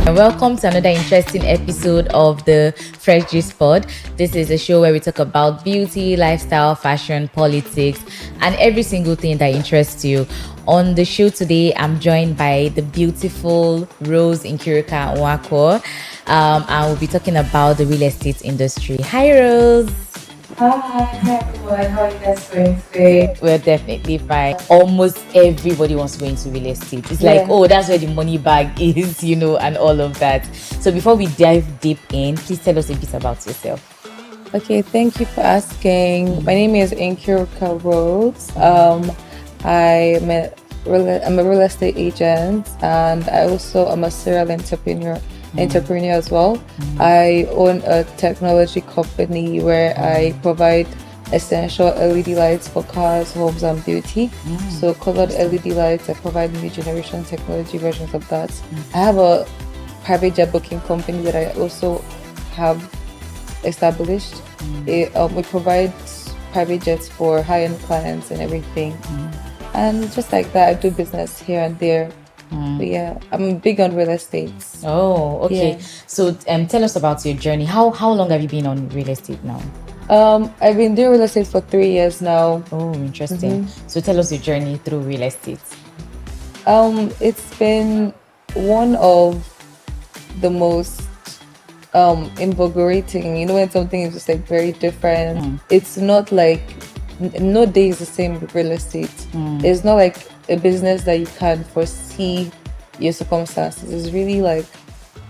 And welcome to another interesting episode of the Fresh Juice Pod. This is a show where we talk about beauty, lifestyle, fashion, politics, and every single thing that interests you. On the show today, I'm joined by the beautiful Rose Nkirika Nwako, and we'll be talking about the real estate industry. Hi, Rose. Hi everyone, how are you guys doing today? We're definitely fine. Almost everybody wants to go into real estate. It's like, Yeah. oh, that's where the money bag is, and all of that. So before we dive deep in, please tell us a bit about yourself. Okay, thank you for asking. My name is Nkirika Rhodes. I'm a real estate agent, and I also am a serial entrepreneur as well. I own a technology company where I provide essential LED lights for cars, homes, and beauty. So colored LED lights, I provide new generation technology versions of that. I have a private jet booking company that I also have established. We provide private jets for high-end clients and everything. And just like that, I do business here and there. But yeah, I'm big on real estate. Oh, okay. Yeah. So tell us about your journey. How long have you been on real estate now? I've been doing real estate for 3 years now. Oh, interesting. So tell us your journey through real estate. It's been one of the most invigorating. When something is just like very different. It's not like no day is the same with real estate. It's not like a business that you can foresee your circumstances. It's really like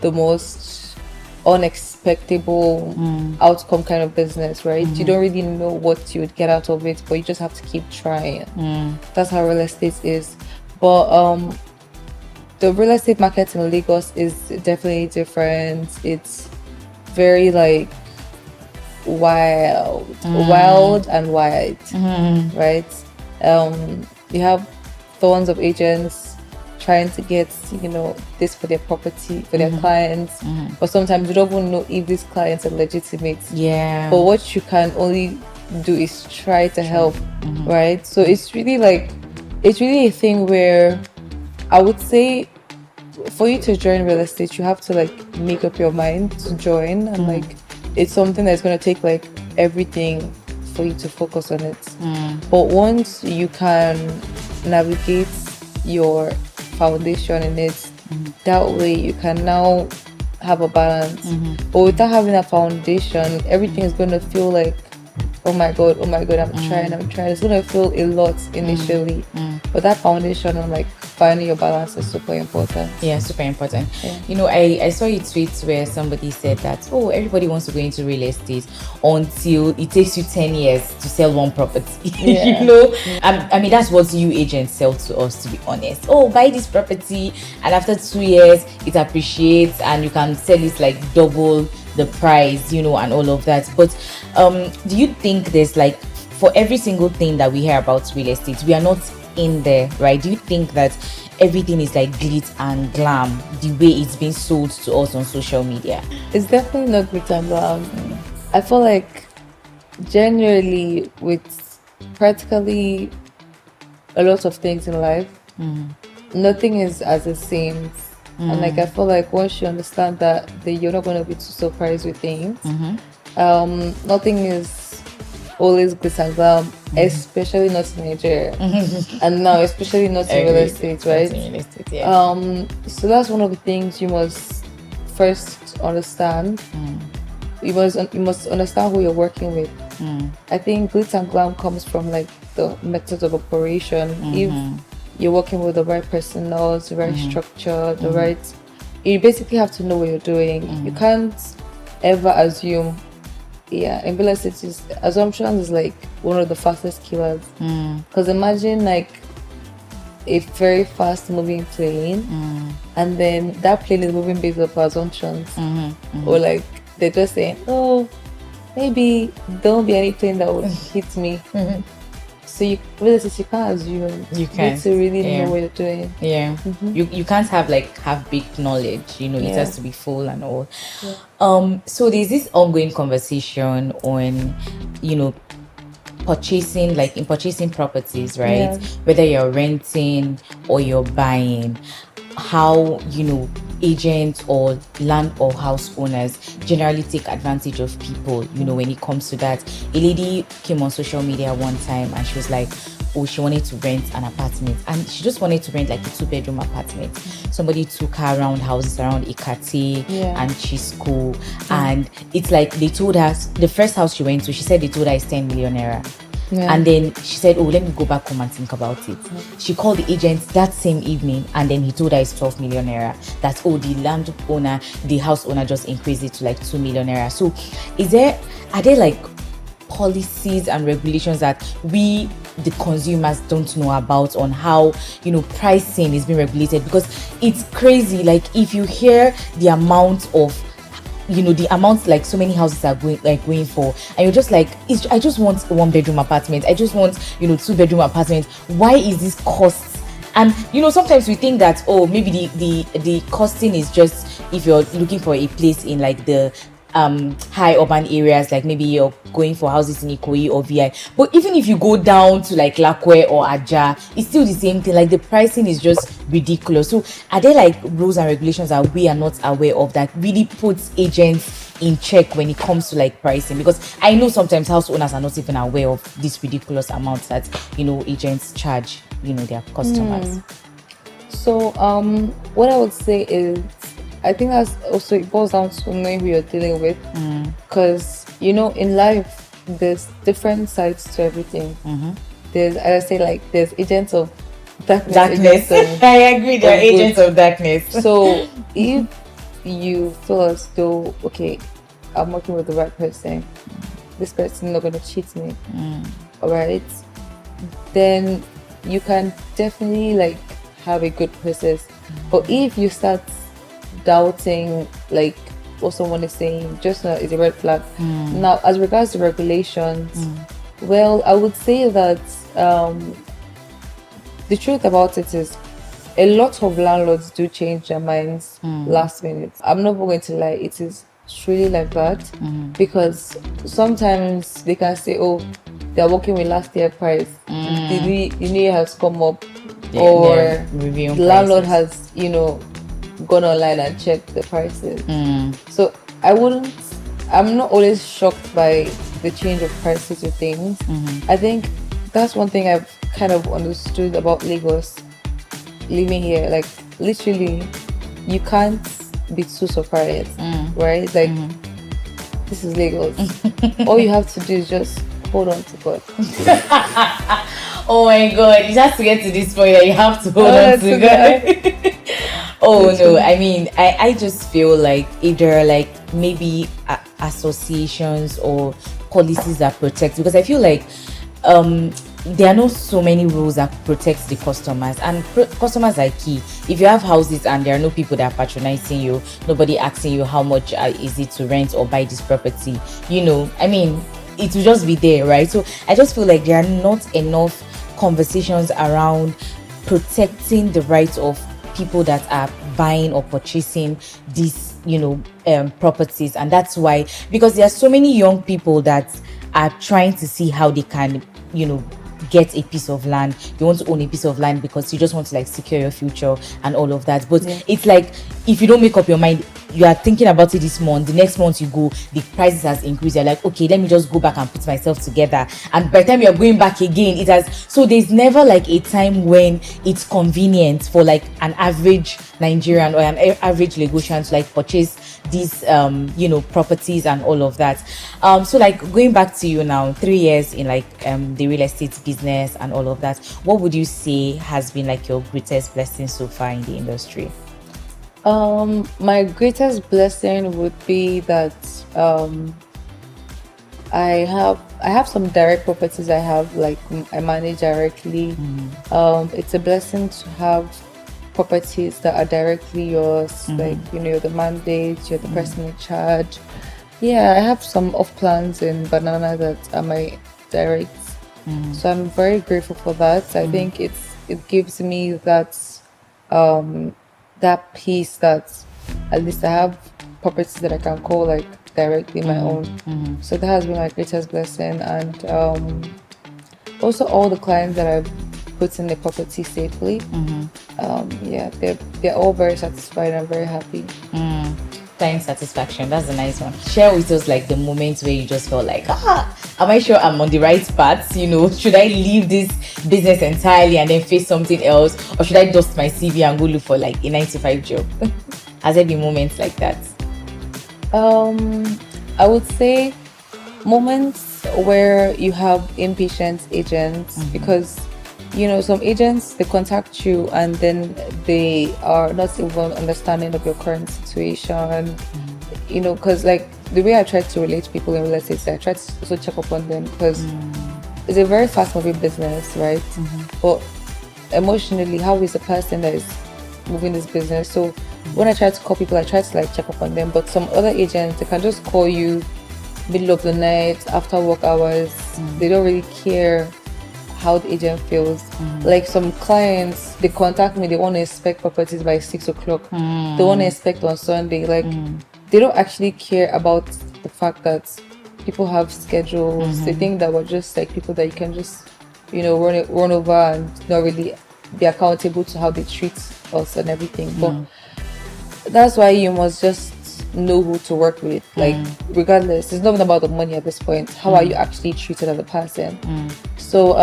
the most unexpected outcome kind of business, right? You don't really know what you would get out of it, but you just have to keep trying. That's how real estate is. But the real estate market in Lagos is definitely different. It's very like wild and wide, right? You have thorns of agents trying to get this for their property, for their clients, but sometimes you don't even know if these clients are legitimate. Yeah. But what you can only do is try to help, right? So it's really a thing where I would say for you to join real estate, you have to like make up your mind to join, and like it's something that's going to take like everything for you to focus on it. But once you can navigate your foundation in it, that way you can now have a balance. But without having a foundation, everything is going to feel like, oh my god, I'm trying. It's going to feel a lot initially. But that foundation and like finding your balance is super important. Yeah, super important. Yeah. I saw a tweet where somebody said that, oh, everybody wants to go into real estate until it takes you 10 years to sell one property. Yeah. I mean, that's what you agents sell to us, to be honest. Oh, buy this property, and after 2 years, it appreciates, and you can sell it like double the price, and all of that. But do you think there's like, for every single thing that we hear about real estate, we are not in there, right? Do you think that everything is like glitz and glam the way it's being sold to us on social media? It's definitely not glitz and glam. I feel like generally with practically a lot of things in life, nothing is as it seems. And like I feel like once you understand that you're not going to be too surprised with things. Nothing is always glitz and glam, especially not in Nigeria, and now especially not in real estate, right? Not in real estate, yeah. So that's one of the things you must first understand. You must understand who you're working with. I think glitz and glam comes from like the methods of operation. If you're working with the right personnel, the right structure, the right, you basically have to know what you're doing. You can't ever assume. Yeah, in real estate, assumptions is like one of the fastest killers. Because imagine like a very fast moving plane, and then that plane is moving based off assumptions, or like they're just saying, oh, maybe there won't be any plane that will hit me. So you can't assume. You You can't. need to really Yeah. know what you're doing. Yeah. You can't have big knowledge, it Yeah. has to be full and all. So there's this ongoing conversation on purchasing properties, right? Yeah. Whether you're renting or you're buying, how agents or land or house owners generally take advantage of people, when it comes to that. A lady came on social media one time and she was like, oh, she wanted to rent an apartment, and she just wanted to rent like a 2-bedroom apartment. Somebody took her around houses around Ikate and Chisco, and it's like they told her, the first house she went to, she said they told her it's 10 million naira. And then she said, oh, let me go back home and think about it. She called the agent that same evening, and then he told her it's 12 million naira. That's, oh, the house owner just increased it to like 2 million naira. So are there like policies and regulations that we, the consumers, don't know about on how pricing is being regulated? Because it's crazy. Like, if you hear the amount of the amounts like so many houses are going for, and you're just like, I just want 1-bedroom apartment, I just want 2-bedroom apartment. Why is this cost? And sometimes we think that, oh, maybe the costing is just if you're looking for a place in like the high urban areas, like maybe you're going for houses in Ikoyi or VI. But even if you go down to like Lakwe or Aja, it's still the same thing. Like, the pricing is just ridiculous. So are there like rules and regulations that we are not aware of that really puts agents in check when it comes to like pricing? Because I know sometimes house owners are not even aware of these ridiculous amounts that agents charge their customers. So what I would say is, I think that's also, it boils down to knowing who you're dealing with. Because, in life, there's different sides to everything. There's, as I say, like, there's agents of darkness. I agree, there are agents of darkness. So if you feel as though, okay, I'm working with the right person, this person is not going to cheat me, all right, then you can definitely like have a good process. But if you start doubting like what someone is saying, just is a red flag. Now, as regards to regulations, well, I would say that the truth about it is a lot of landlords do change their minds last minute. I'm not going to lie, it is really like that, because sometimes they can say, oh, they're working with last year price, the new year has come up, or the landlord has gone online and checked the prices. So I'm not always shocked by the change of prices of things. I think that's one thing I've kind of understood about Lagos, living here. Like, literally, you can't be too surprised, right? Like, this is Lagos. All you have to do is just hold on to God. Oh my God, you have to get to this point that you have to hold on to God. Oh no, I mean, I just feel like if there are like maybe associations or policies that protect, because I feel like there are not so many rules that protect the customers, and customers are key. If you have houses and there are no people that are patronizing you, nobody asking you how much is it to rent or buy this property, I mean, it will just be there, right? So I just feel like there are not enough conversations around protecting the rights of people that are buying or purchasing these properties. And that's why, because there are so many young people that are trying to see how they can get a piece of land. You want to own a piece of land because you just want to like secure your future and all of that. But it's like, if you don't make up your mind, you are thinking about it this month, the next month you go, the prices has increased, you're like, okay, let me just go back and put myself together, and by the time you're going back again, it has. So there's never like a time when it's convenient for like an average Nigerian or an average Lagosian to like purchase these properties and all of that. So like, going back to you now, 3 years in like the real estate business and all of that, what would you say has been like your greatest blessing so far in the industry? My greatest blessing would be that I have some direct properties I manage directly. It's a blessing to have properties that are directly yours, like you're the mandate, you're the person in charge. Yeah, I have some off plans in Banana that are my direct. So I'm very grateful for that. I think it gives me that that peace that at least I have properties that I can call like directly my own. So that has been my greatest blessing. And also all the clients that I've put in the property safely. Yeah, they're all very satisfied and very happy. Client satisfaction, that's a nice one. Share with us like the moments where you just felt like, am I sure I'm on the right path? Should I leave this business entirely and then face something else, or should I dust my CV and go look for like a 9 to 5 job? Has there been moments like that? I would say moments where you have impatient agents, because some agents, they contact you and then they are not even understanding of your current situation. Because like the way I try to relate to people in real estate is I try to also check up on them, because it's a very fast moving business, right? But emotionally, how is the person that is moving this business? So when I try to call people, I try to like check up on them. But some other agents, they can just call you middle of the night, after work hours. They don't really care how the agent feels. Like some clients, they contact me, they want to inspect properties by 6 o'clock. They want to inspect on Sunday. Like they don't actually care about the fact that people have schedules. They think that we're just like people that you can just run over and not really be accountable to how they treat us and everything. But that's why you must just know who to work with. Like regardless, it's not even about the money at this point. How are you actually treated as a person? So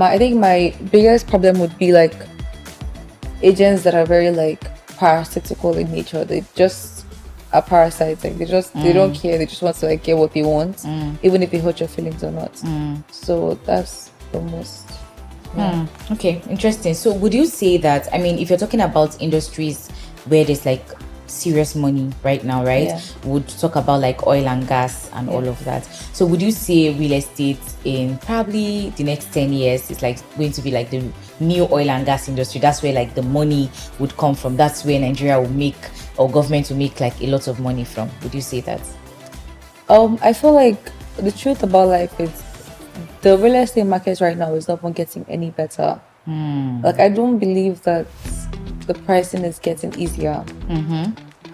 I think my biggest problem would be like agents that are very like parasitical in nature. They just are parasites. Like they don't care. They just want to like get what they want, even if it hurt your feelings or not. So that's the most. Okay, interesting. So would you say that, if you're talking about industries where there's like serious money right now, right? Yeah. Would talk about like oil and gas and all of that. So would you say real estate in probably the next 10 years is like going to be like the new oil and gas industry? That's where like the money would come from. That's where Nigeria will make, or government will make like a lot of money from. Would you say that? I feel like the truth about life is the real estate market right now is not even getting any better. Like I don't believe that the pricing is getting easier.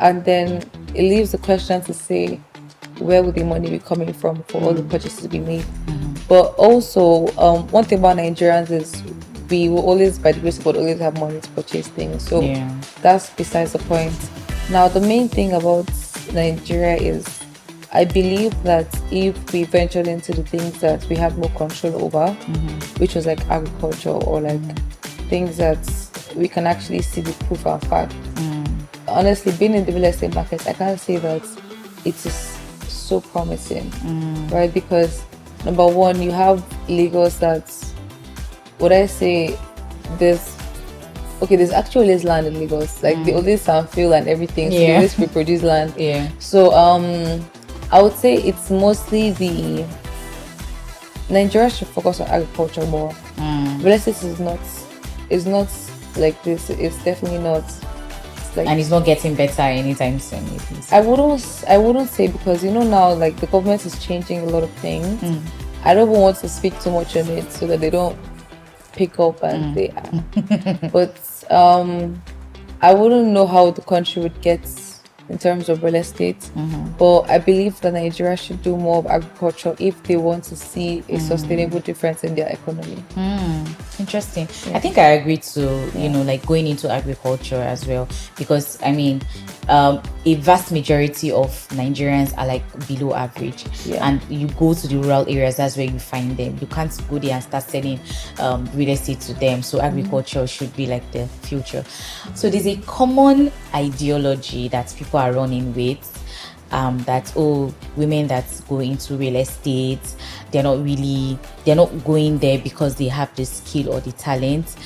And then it leaves the question to say, where would the money be coming from for all the purchases we made? But also, one thing about Nigerians is we will always, by the grace of God, always have money to purchase things. So that's besides the point. Now, the main thing about Nigeria is, I believe that if we ventured into the things that we have more control over, which was like agriculture or like things that we can actually see the proof and fact. Honestly, being in the real estate market, I can't say that it is so promising, right? Because number one, you have Lagos that's, what I say, there's actually always land in Lagos. Like the always sandfield and everything. So they always reproduce land. So I would say it's mostly the Nigeria should focus on agriculture more. Real estate is not like this. It's definitely not. Like, and it's not getting better anytime soon. I wouldn't say, because now like the government is changing a lot of things. I don't want to speak too much on it so that they don't pick up and they but I wouldn't know how the country would get in terms of real estate. But I believe that Nigeria should do more of agriculture if they want to see a sustainable difference in their economy. Interesting. I think I agree to like going into agriculture as well, because a vast majority of Nigerians are like below average, and you go to the rural areas, that's where you find them. You can't go there and start selling real estate to them. So agriculture should be like the future. So there's a common ideology that people are running with, that women that go into real estate, they're not going there because they have the skill or the talent.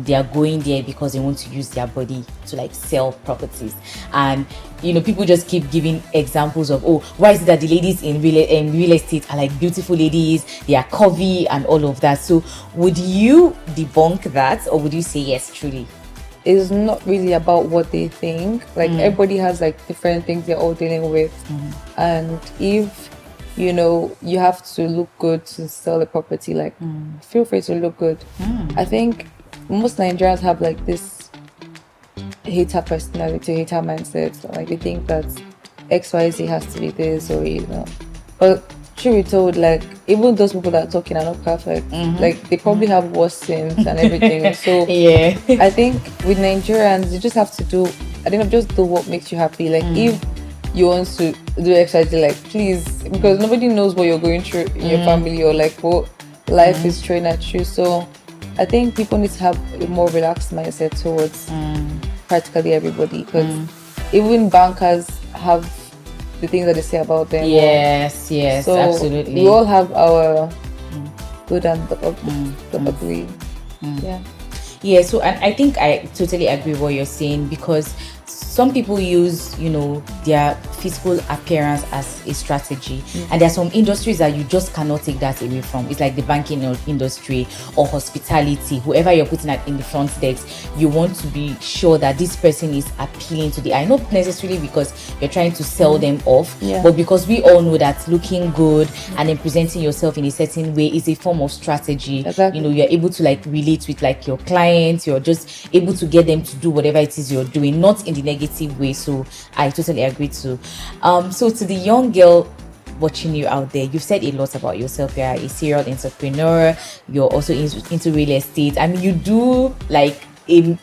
They are going there because they want to use their body to like sell properties. And people just keep giving examples of, why is it that the ladies in real estate are like beautiful ladies, they are curvy and all of that? So would you debunk that, or would you say yes, truly? It's not really about what they think. Like everybody has like different things they're all dealing with. And if you have to look good to sell the property, like feel free to look good. I think most Nigerians have like this hater personality, hater mindset. Like they think that XYZ has to be this, or but truth be told, like even those people that are talking are not perfect. Like they probably have worse sins and everything. So Yeah. I think with Nigerians, you just have to do. I think just do what makes you happy. Like if you want to do exercise, like please, because nobody knows what you're going through in your family or like what life is throwing at you. So I think people need to have a more relaxed mindset towards practically everybody, because even bankers have the things that they say about them. Yes, So absolutely. we all have our good and the ugly. Yeah. Yeah, so and I think I totally agree with what you're saying, because some people use, you know, their physical appearance as a strategy, and there are some industries that you just cannot take that away from. It's like the banking industry or hospitality. Whoever you're putting in the front desk, you want to be sure that this person is appealing to the eye, not necessarily because you're trying to sell them off, but because we all know that looking good and then presenting yourself in a certain way is a form of strategy. Exactly. You know, you're able to like relate with like your clients, you're just able to get them to do whatever it is you're doing, not in the negative way. So I totally agree too. So to the young girl watching you out there, you've said a lot about yourself. You're a serial entrepreneur, you're also into real estate. I mean, you do like 10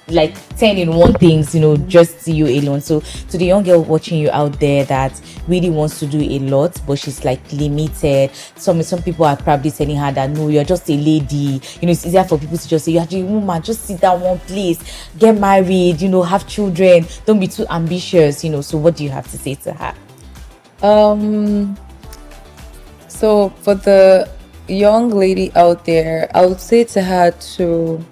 in one things, you know, just you alone. So to the young girl watching you out there that really wants to do a lot, but she's like limited, some people are probably telling her that no, you're just a lady, you know, it's easier for people to just say you're a woman, just sit down one place, get married, you know, have children, don't be too ambitious, you know. So what do you have to say to her? So for the young lady out there, I would say to her to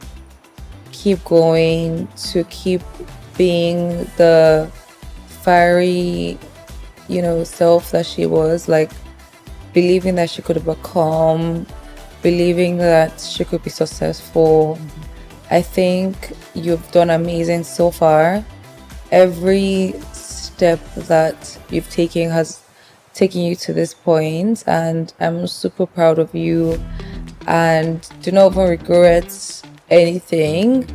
keep going, to keep being the fiery, you know, self that she was, like believing that she could overcome, believing that she could be successful. I think you've done amazing so far. Every step that you've taken has taken you to this point, and I'm super proud of you, and do not even regret anything.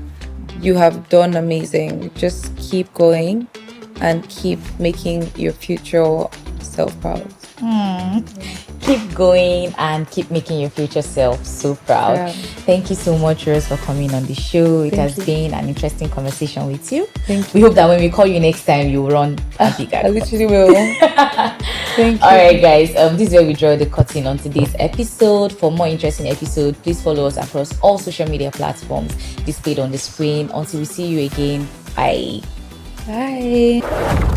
You have done amazing. Just keep going and keep making your future self proud. Keep going and keep making your future self so proud. Yeah. Thank you so much, Rose, for coming on the show. It has you. been an interesting conversation with you. Thank We hope that when we call you next time, you run a bigger. I literally will. Thank you. All right, guys. This is where we draw the curtain on today's episode. For more interesting episodes, please follow us across all social media platforms displayed on the screen. Until we see you again, bye. Bye.